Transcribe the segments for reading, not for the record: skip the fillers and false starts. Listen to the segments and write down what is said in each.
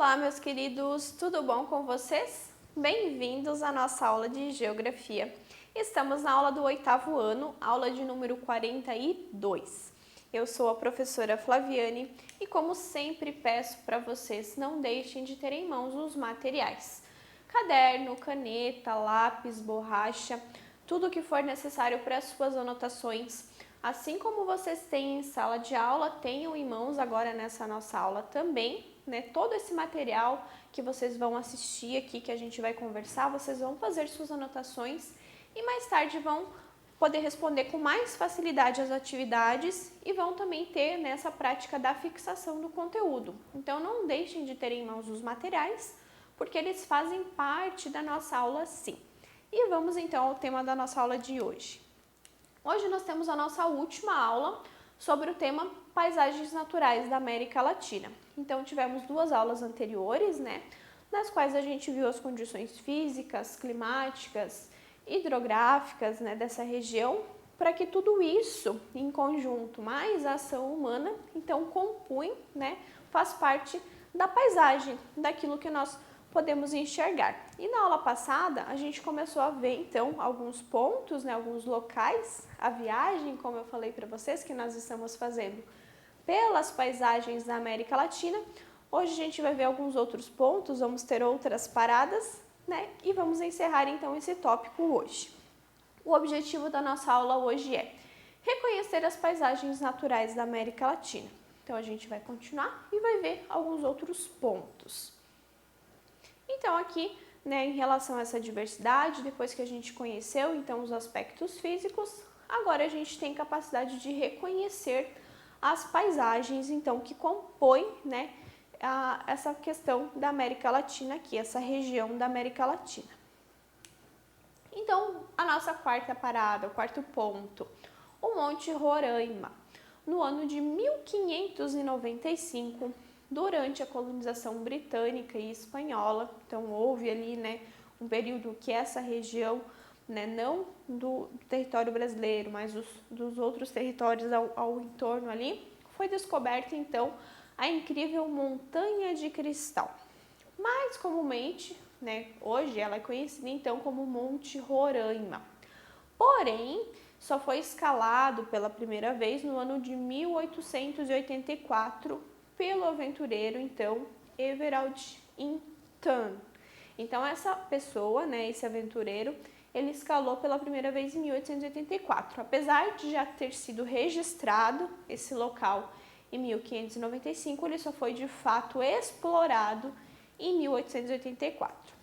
Olá, meus queridos, tudo bom com vocês? Bem-vindos à nossa aula de Geografia. Estamos na aula do 8º ano, aula de número 42. Eu sou a professora Flaviane e, como sempre, peço para vocês não deixem de ter em mãos os materiais. Caderno, caneta, lápis, borracha, tudo o que for necessário para as suas anotações. Assim como vocês têm em sala de aula, tenham em mãos agora nessa nossa aula também, né? Todo esse material que vocês vão assistir aqui, que a gente vai conversar, vocês vão fazer suas anotações e mais tarde vão poder responder com mais facilidade as atividades e vão também ter nessa prática da fixação do conteúdo. Então não deixem de ter em mãos os materiais, porque eles fazem parte da nossa aula sim. E vamos então ao tema da nossa aula de hoje. Hoje nós temos a nossa última aula sobre o tema Paisagens Naturais da América Latina. Então tivemos duas aulas anteriores, né, nas quais a gente viu as condições físicas, climáticas, hidrográficas, né, dessa região, para que tudo isso em conjunto, mais a ação humana, então compõe, né, faz parte da paisagem, daquilo que nós podemos enxergar. E na aula passada a gente começou a ver então alguns pontos, né, alguns locais, a viagem, como eu falei para vocês, que nós estamos fazendo pelas paisagens da América Latina. Hoje a gente vai ver alguns outros pontos, vamos ter outras paradas, né, e vamos encerrar então esse tópico hoje. O objetivo da nossa aula hoje é reconhecer as paisagens naturais da América Latina. Então a gente vai continuar e vai ver alguns outros pontos. Então aqui, né, em relação a essa diversidade, depois que a gente conheceu então os aspectos físicos, agora a gente tem capacidade de reconhecer as paisagens então que compõem, né, essa questão da América Latina aqui, essa região da América Latina. Então, a nossa quarta parada, o quarto ponto, o Monte Roraima. No ano de 1595, durante a colonização britânica e espanhola, então houve ali, né, um período que essa região, né, não do território brasileiro, mas dos outros territórios ao entorno ali, foi descoberta então a incrível Montanha de Cristal. Mais comumente, né, hoje ela é conhecida então como Monte Roraima. Porém, só foi escalado pela primeira vez no ano de 1884 pelo aventureiro então Everald Intan. Então essa pessoa, né, esse aventureiro, ele escalou pela primeira vez em 1884. Apesar de já ter sido registrado esse local em 1595, ele só foi de fato explorado em 1884.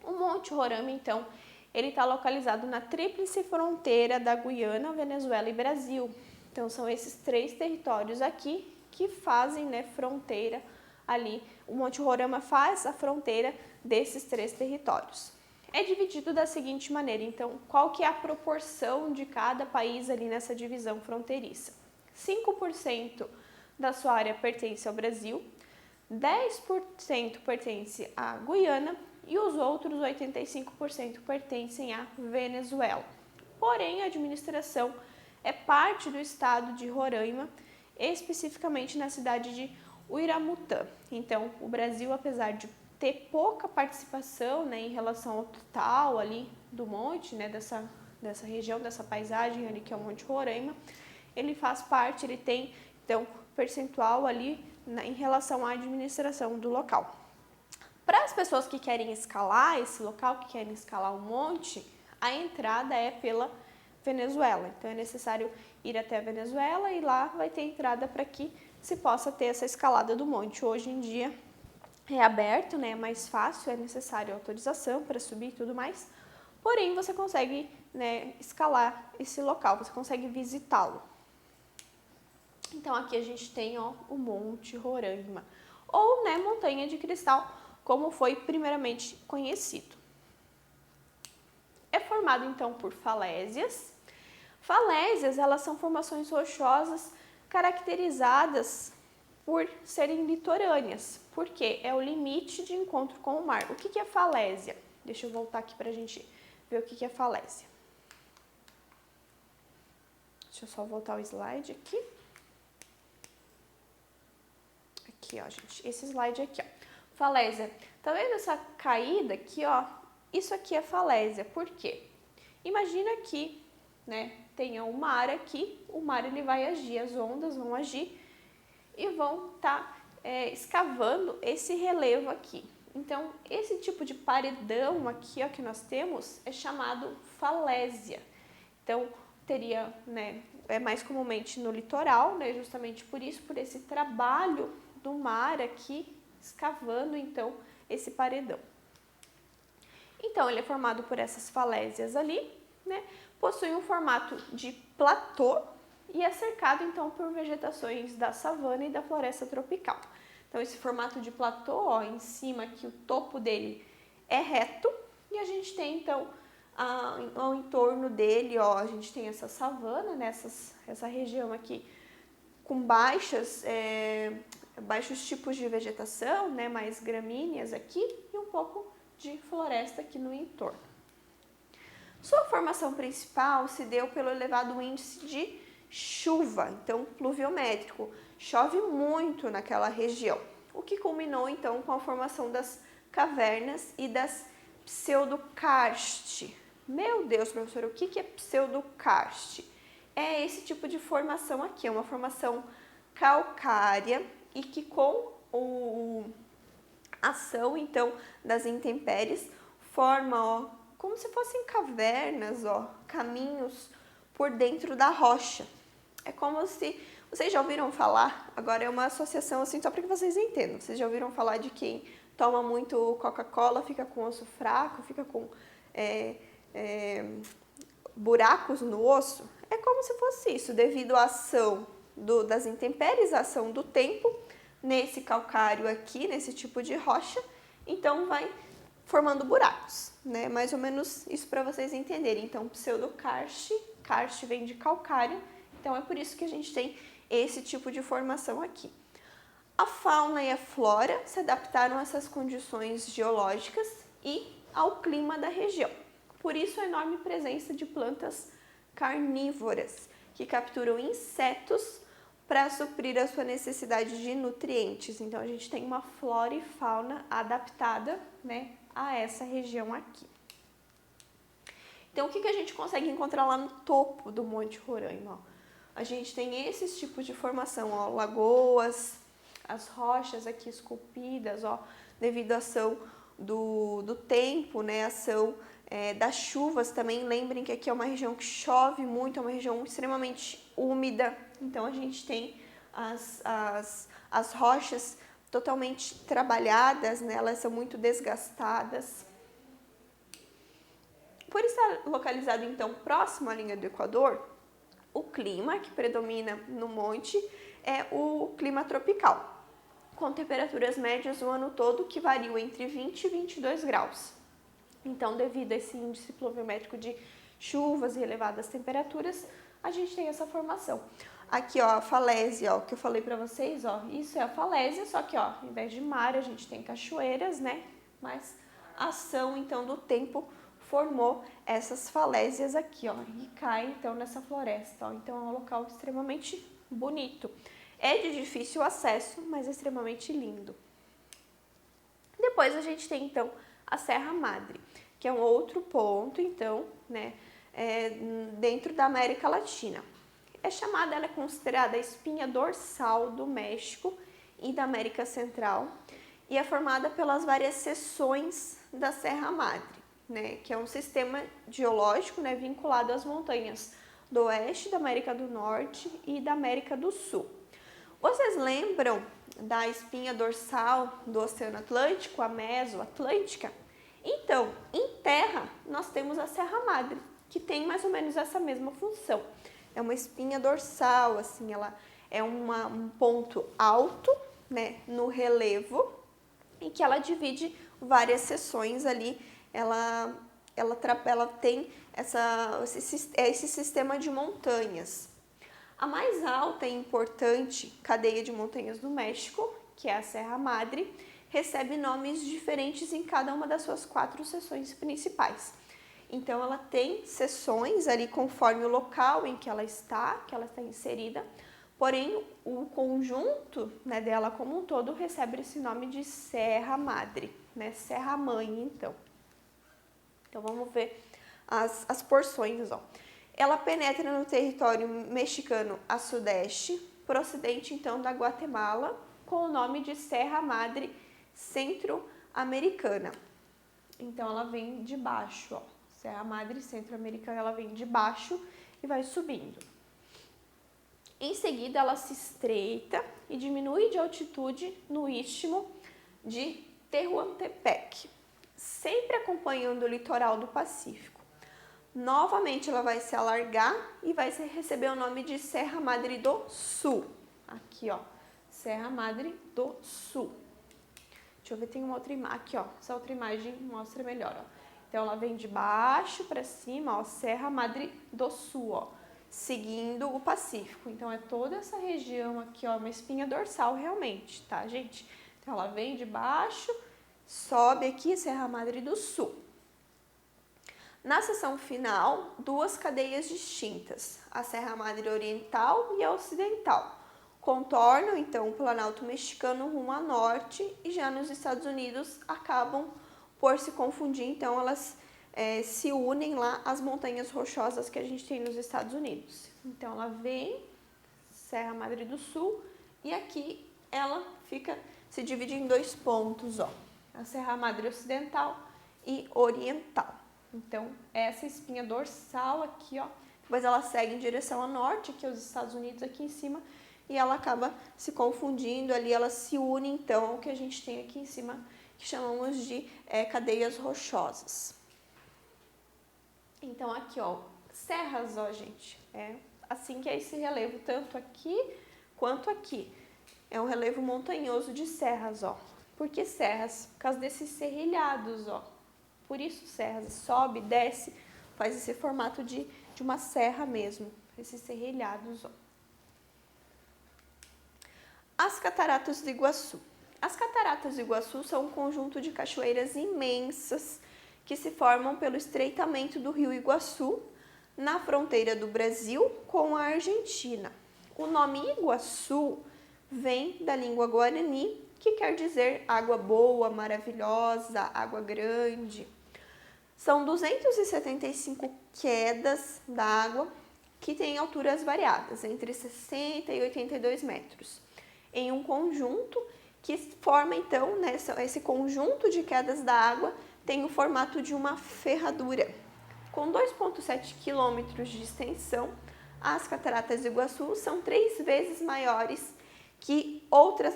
O Monte Roraima, então, ele está localizado na tríplice fronteira da Guiana, Venezuela e Brasil. Então, são esses três territórios aqui que fazem, né, fronteira ali. O Monte Roraima faz a fronteira desses três territórios. É dividido da seguinte maneira, então, qual que é a proporção de cada país ali nessa divisão fronteiriça? 5% da sua área pertence ao Brasil, 10% pertence à Guiana e os outros 85% pertencem à Venezuela. Porém, a administração é parte do estado de Roraima, especificamente na cidade de Uiramutã. Então, o Brasil, apesar de ter pouca participação, né, em relação ao total ali do monte, né, dessa região, dessa paisagem ali que é o Monte Roraima, ele faz parte, ele tem então percentual ali em relação à administração do local. Para as pessoas que querem escalar esse local, que querem escalar o monte, a entrada é pela Venezuela. Então é necessário ir até a Venezuela e lá vai ter entrada para que se possa ter essa escalada do monte. Hoje em dia é aberto, né, é mais fácil, é necessário autorização para subir e tudo mais. Porém, você consegue, né, escalar esse local, você consegue visitá-lo. Então aqui a gente tem, ó, o Monte Roraima, ou, né, Montanha de Cristal, como foi primeiramente conhecido. É formado então por falésias. Falésias, elas são formações rochosas caracterizadas por serem litorâneas, porque é o limite de encontro com o mar. O que é falésia? Deixa eu voltar aqui para a gente ver o que é falésia. Deixa eu só voltar o slide aqui. Aqui, ó, gente, esse slide aqui, ó. Falésia. Tá vendo essa caída aqui, ó? Isso aqui é falésia. Por quê? Imagina que, né, tenha um mar aqui, o mar ele vai agir, as ondas vão agir e vão estar escavando esse relevo aqui. Então, esse tipo de paredão aqui, ó, que nós temos é chamado falésia. Então, teria, né, é mais comumente no litoral, né, justamente por isso, por esse trabalho do mar aqui, escavando, então, esse paredão. Então, ele é formado por essas falésias ali, né, possui um formato de platô e é cercado, então, por vegetações da savana e da floresta tropical. Então, esse formato de platô, ó, em cima aqui, o topo dele é reto e a gente tem, então, ao entorno dele, ó, a gente tem essa savana, né, essa região aqui com baixos tipos de vegetação, né, mais gramíneas aqui e um pouco de floresta aqui no entorno. Sua formação principal se deu pelo elevado índice de chuva, então pluviométrico. Chove muito naquela região, o que culminou então com a formação das cavernas e das pseudokarst. Meu Deus, professor, o que é pseudokarst? É esse tipo de formação aqui, é uma formação calcária e que com a ação então das intempéries forma, ó, como se fossem cavernas, ó, caminhos por dentro da rocha. É como se, vocês já ouviram falar, agora é uma associação assim só para que vocês entendam, vocês já ouviram falar de quem toma muito Coca-Cola, fica com osso fraco, fica com buracos no osso? É como se fosse isso, devido à ação das intempéries, a ação do tempo, nesse calcário aqui, nesse tipo de rocha, então vai formando buracos, né? Mais ou menos isso para vocês entenderem. Então, pseudokarst, karst vem de calcário, então é por isso que a gente tem esse tipo de formação aqui. A fauna e a flora se adaptaram a essas condições geológicas e ao clima da região. Por isso, a enorme presença de plantas carnívoras, que capturam insetos para suprir a sua necessidade de nutrientes. Então, a gente tem uma flora e fauna adaptada, né, a essa região aqui. Então, o que a gente consegue encontrar lá no topo do Monte Roraima? Ó? A gente tem esses tipos de formação, ó, lagoas, as rochas aqui esculpidas, ó, devido à ação do tempo, né, ação das chuvas também. Lembrem que aqui é uma região que chove muito, é uma região extremamente úmida, então a gente tem as rochas totalmente trabalhadas, né, elas são muito desgastadas. Por estar localizado então próximo à linha do Equador, o clima que predomina no monte é o clima tropical, com temperaturas médias o ano todo que variam entre 20 e 22 graus. Então, devido a esse índice pluviométrico de chuvas e elevadas temperaturas, a gente tem essa formação. Aqui, ó, a falésia, ó, que eu falei para vocês, ó, isso é a falésia, só que, ó, ao invés de mar, a gente tem cachoeiras, né? Mas a ação, então, do tempo formou essas falésias aqui, ó, e cai, então, nessa floresta, ó. Então, é um local extremamente bonito. É de difícil acesso, mas é extremamente lindo. Depois a gente tem, então, a Serra Madre, que é um outro ponto, então, né, dentro da América Latina. Ela é considerada a espinha dorsal do México e da América Central e é formada pelas várias seções da Serra Madre, né, que é um sistema geológico, né, vinculado às montanhas do oeste, da América do Norte e da América do Sul. Vocês lembram da espinha dorsal do Oceano Atlântico, a Mesoatlântica? Então, em terra, nós temos a Serra Madre, que tem mais ou menos essa mesma função. É uma espinha dorsal, assim, ela é um ponto alto, né, no relevo, em que ela divide várias seções ali, ela tem esse sistema de montanhas. A mais alta e importante cadeia de montanhas do México, que é a Serra Madre, recebe nomes diferentes em cada uma das suas 4 seções principais. Então, ela tem seções ali conforme o local em que ela está inserida. Porém, o conjunto, né, dela como um todo recebe esse nome de Serra Madre, né, Serra Mãe, então. Então, vamos ver as porções, ó. Ela penetra no território mexicano a sudeste, procedente, então, da Guatemala, com o nome de Serra Madre Centro-Americana. Então, ela vem de baixo, ó. Serra Madre Centro-Americana, ela vem de baixo e vai subindo. Em seguida, ela se estreita e diminui de altitude no istmo de Tehuantepec, sempre acompanhando o litoral do Pacífico. Novamente, ela vai se alargar e vai receber o nome de Serra Madre do Sul. Aqui, ó, Serra Madre do Sul. Deixa eu ver, tem uma outra imagem. Aqui, ó, essa outra imagem mostra melhor, ó. Então, ela vem de baixo para cima, ó, Serra Madre do Sul, ó, seguindo o Pacífico. Então, é toda essa região aqui, ó, uma espinha dorsal realmente, tá, gente? Então, ela vem de baixo, sobe aqui, Serra Madre do Sul. Na seção final, duas cadeias distintas, a Serra Madre Oriental e a Ocidental. Contornam, então, o Planalto Mexicano rumo a norte e já nos Estados Unidos acabam por se confundir, então elas se unem lá às montanhas rochosas que a gente tem nos Estados Unidos. Então, ela vem, Serra Madre do Sul, e aqui ela se divide em dois pontos, ó, a Serra Madre Ocidental e Oriental. Então, essa espinha dorsal aqui, ó, depois ela segue em direção a norte, aqui os Estados Unidos aqui em cima, e ela acaba se confundindo ali, ela se une, então, ao que a gente tem aqui em cima, que chamamos de cadeias rochosas. Então, aqui, ó, serras, ó, gente, é assim que é esse relevo, tanto aqui quanto aqui. É um relevo montanhoso de serras, ó. Por que serras? Por causa desses serrilhados, ó. Por isso serras, sobe, desce, faz esse formato de uma serra mesmo, esses serrilhados, ó. As Cataratas do Iguaçu. As Cataratas do Iguaçu são um conjunto de cachoeiras imensas que se formam pelo estreitamento do rio Iguaçu na fronteira do Brasil com a Argentina. O nome Iguaçu vem da língua guarani, que quer dizer água boa, maravilhosa, água grande. São 275 quedas d'água que têm alturas variadas, entre 60 e 82 metros, em um conjunto que forma, então, né, esse conjunto de quedas d'água tem o formato de uma ferradura. Com 2,7 quilômetros de extensão, as Cataratas do Iguaçu são 3 vezes maiores que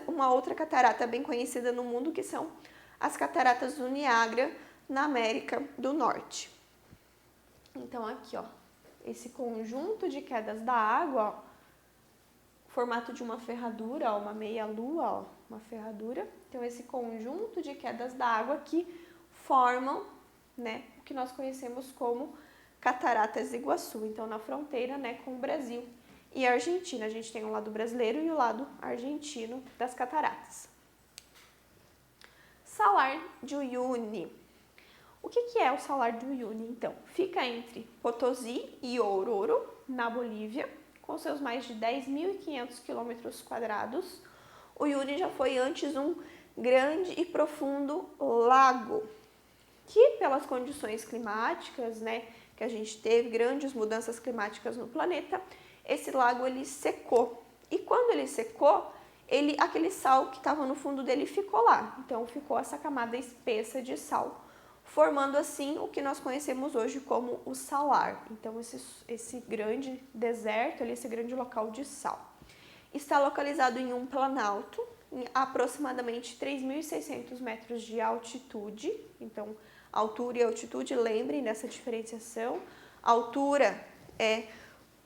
uma outra catarata bem conhecida no mundo, que são as Cataratas do Niágara, na América do Norte. Então, aqui, ó, esse conjunto de quedas da água, ó, formato de uma ferradura, ó, uma meia-lua, ó, uma ferradura. Então, esse conjunto de quedas da água que formam, né, o que nós conhecemos como Cataratas do Iguaçu. Então, na fronteira, né, com o Brasil e a Argentina. A gente tem o lado brasileiro e o lado argentino das cataratas. Salar de Uyuni. O que é o Salar de Uyuni, então? Fica entre Potosí e Oruro, na Bolívia, com seus mais de 10.500 quilômetros quadrados. O Uyuni já foi antes um grande e profundo lago, que pelas condições climáticas, né, que a gente teve, grandes mudanças climáticas no planeta, esse lago ele secou. E quando ele secou, aquele sal que estava no fundo dele ficou lá. Então, ficou essa camada espessa de sal, formando assim o que nós conhecemos hoje como o salar. Então, esse grande deserto, esse grande local de sal. Está localizado em um planalto, em aproximadamente 3.600 metros de altitude. Então, altura e altitude, lembrem dessa diferenciação. A altura é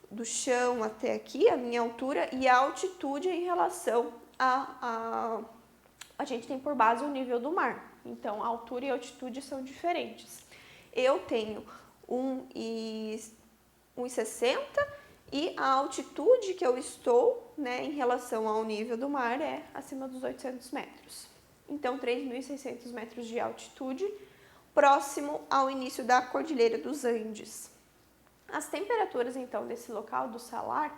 do chão até aqui, a minha altura, e a altitude é em relação a gente tem por base o nível do mar. Então, a altura e a altitude são diferentes. Eu tenho 1,60 e a altitude que eu estou, né, em relação ao nível do mar é acima dos 800 metros. Então, 3.600 metros de altitude, próximo ao início da Cordilheira dos Andes. As temperaturas, então, desse local, do salar,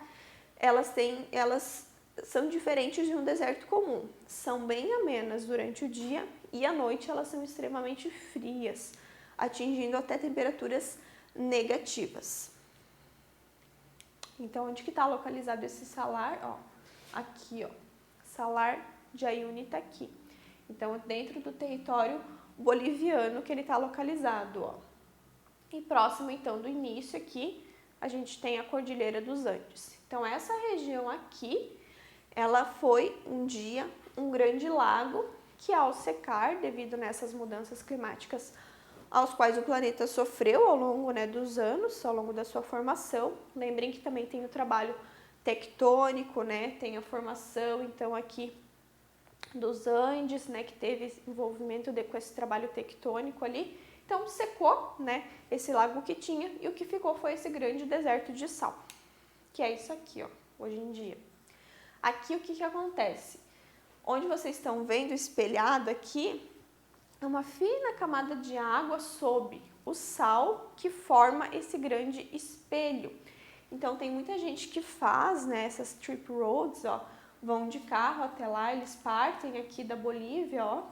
elas são diferentes de um deserto comum. São bem amenas durante o dia e à noite elas são extremamente frias, atingindo até temperaturas negativas. Então, onde que está localizado esse salar? Ó, aqui, ó, Salar de Uyuni está aqui. Então, dentro do território boliviano que ele está localizado, ó. E próximo, então, do início aqui, a gente tem a Cordilheira dos Andes. Então, essa região aqui, ela foi um dia um grande lago que, ao secar, devido nessas mudanças climáticas aos quais o planeta sofreu ao longo, né, dos anos, ao longo da sua formação. Lembrem que também tem o trabalho tectônico, né, tem a formação, então, aqui dos Andes, né, que teve envolvimento com esse trabalho tectônico ali. Então, secou, né, esse lago que tinha e o que ficou foi esse grande deserto de sal, que é isso aqui, ó, hoje em dia. Aqui, o que acontece? Onde vocês estão vendo espelhado aqui, é uma fina camada de água sob o sal que forma esse grande espelho. Então, tem muita gente que faz, né, essas trip roads, ó, vão de carro até lá, eles partem aqui da Bolívia, ó,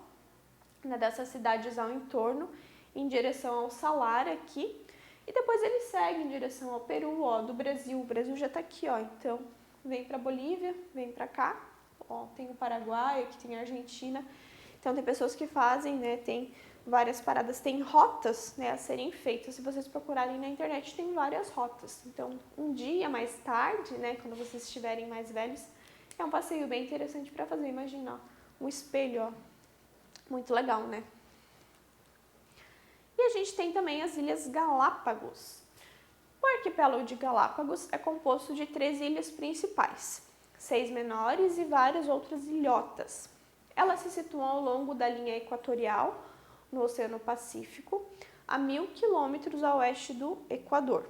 né, dessas cidades ao entorno, em direção ao salar aqui, e depois eles seguem em direção ao Peru, ó, do Brasil. O Brasil já tá aqui, ó, então vem pra Bolívia, vem pra cá, ó, tem o Paraguai, aqui tem a Argentina. Então, tem pessoas que fazem, né, tem várias paradas, tem rotas, né, a serem feitas. Se vocês procurarem na internet, tem várias rotas. Então, um dia mais tarde, né, quando vocês estiverem mais velhos, é um passeio bem interessante para fazer. Imagina, ó, um espelho, ó, muito legal, né? E a gente tem também as Ilhas Galápagos. O arquipélago de Galápagos é composto de 3 ilhas principais, 6 menores e várias outras ilhotas. Elas se situam ao longo da linha equatorial, no Oceano Pacífico, a 1000 quilômetros a oeste do Equador.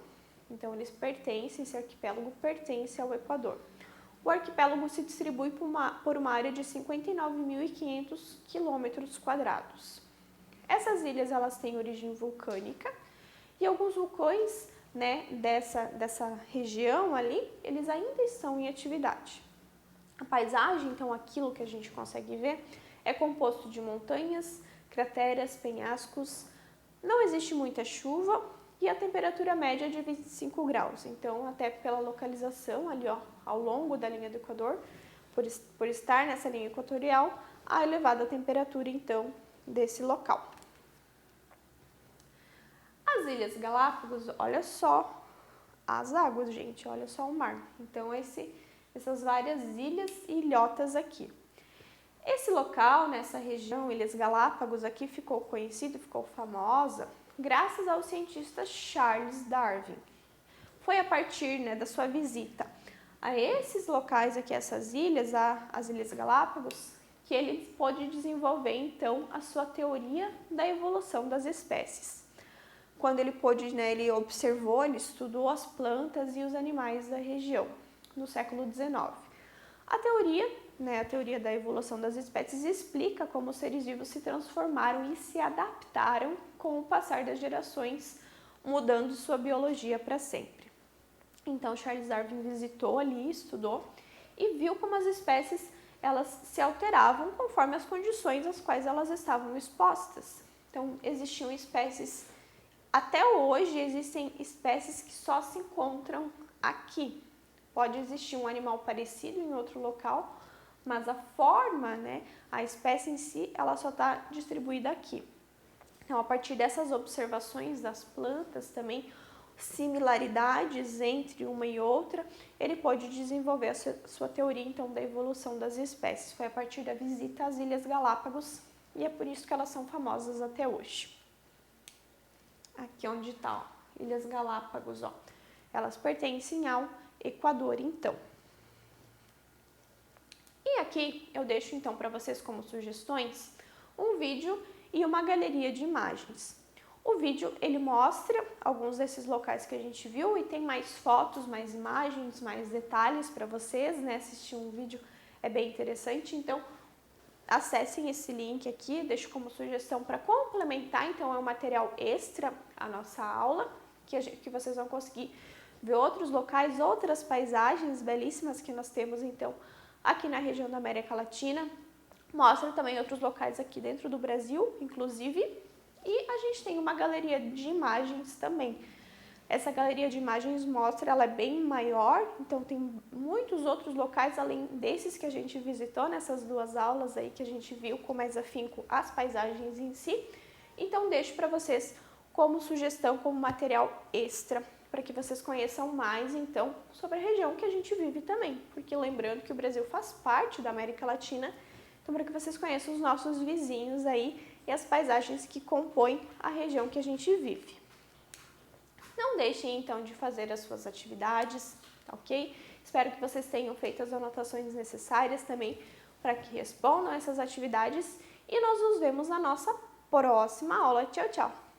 Então, esse arquipélago pertence ao Equador. O arquipélago se distribui por uma área de 59.500 quilômetros quadrados. Essas ilhas, elas têm origem vulcânica e alguns vulcões, né, dessa região ali, eles ainda estão em atividade. A paisagem, então, aquilo que a gente consegue ver, é composto de montanhas, crateras, penhascos, não existe muita chuva e a temperatura média é de 25 graus. Então, até pela localização ali, ó, ao longo da linha do Equador, por estar nessa linha equatorial, a elevada temperatura, então, desse local. As Ilhas Galápagos, olha só as águas, gente, olha só o mar. Então, essas várias ilhas e ilhotas aqui. Esse local, nessa região, Ilhas Galápagos, aqui ficou conhecido, ficou famosa, graças ao cientista Charles Darwin. Foi a partir, né, da sua visita a esses locais aqui, essas ilhas, as Ilhas Galápagos, que ele pôde desenvolver, então, a sua teoria da evolução das espécies. Quando ele pôde, né, ele observou, ele estudou as plantas e os animais da região, no século XIX. A teoria da evolução das espécies explica como os seres vivos se transformaram e se adaptaram com o passar das gerações, mudando sua biologia para sempre. Então, Charles Darwin visitou ali, estudou e viu como as espécies elas se alteravam conforme as condições às quais elas estavam expostas. Então, existiam espécies, até hoje existem espécies que só se encontram aqui. Pode existir um animal parecido em outro local, mas a forma, né, a espécie em si, ela só está distribuída aqui. Então, a partir dessas observações das plantas também, similaridades entre uma e outra, ele pode desenvolver a sua teoria, então, da evolução das espécies. Foi a partir da visita às Ilhas Galápagos e é por isso que elas são famosas até hoje. Aqui onde está, ó, Ilhas Galápagos, ó. Elas pertencem ao Equador, então. E aqui eu deixo, então, para vocês como sugestões, um vídeo e uma galeria de imagens. O vídeo, ele mostra alguns desses locais que a gente viu e tem mais fotos, mais imagens, mais detalhes para vocês, né? Assistir um vídeo é bem interessante, então acessem esse link aqui, deixo como sugestão para complementar, então é um material extra à nossa aula, que vocês vão conseguir ver outros locais, outras paisagens belíssimas que nós temos então aqui na região da América Latina. Mostra também outros locais aqui dentro do Brasil, inclusive, e a gente tem uma galeria de imagens também. Essa galeria de imagens mostra, ela é bem maior, então tem muitos outros locais além desses que a gente visitou nessas duas aulas aí que a gente viu com mais afinco as paisagens em si. Então deixo para vocês como sugestão, como material extra, para que vocês conheçam mais então sobre a região que a gente vive também, porque lembrando que o Brasil faz parte da América Latina, então para que vocês conheçam os nossos vizinhos aí e as paisagens que compõem a região que a gente vive. Não deixem então de fazer as suas atividades, tá ok? Espero que vocês tenham feito as anotações necessárias também para que respondam essas atividades e nós nos vemos na nossa próxima aula. Tchau, tchau!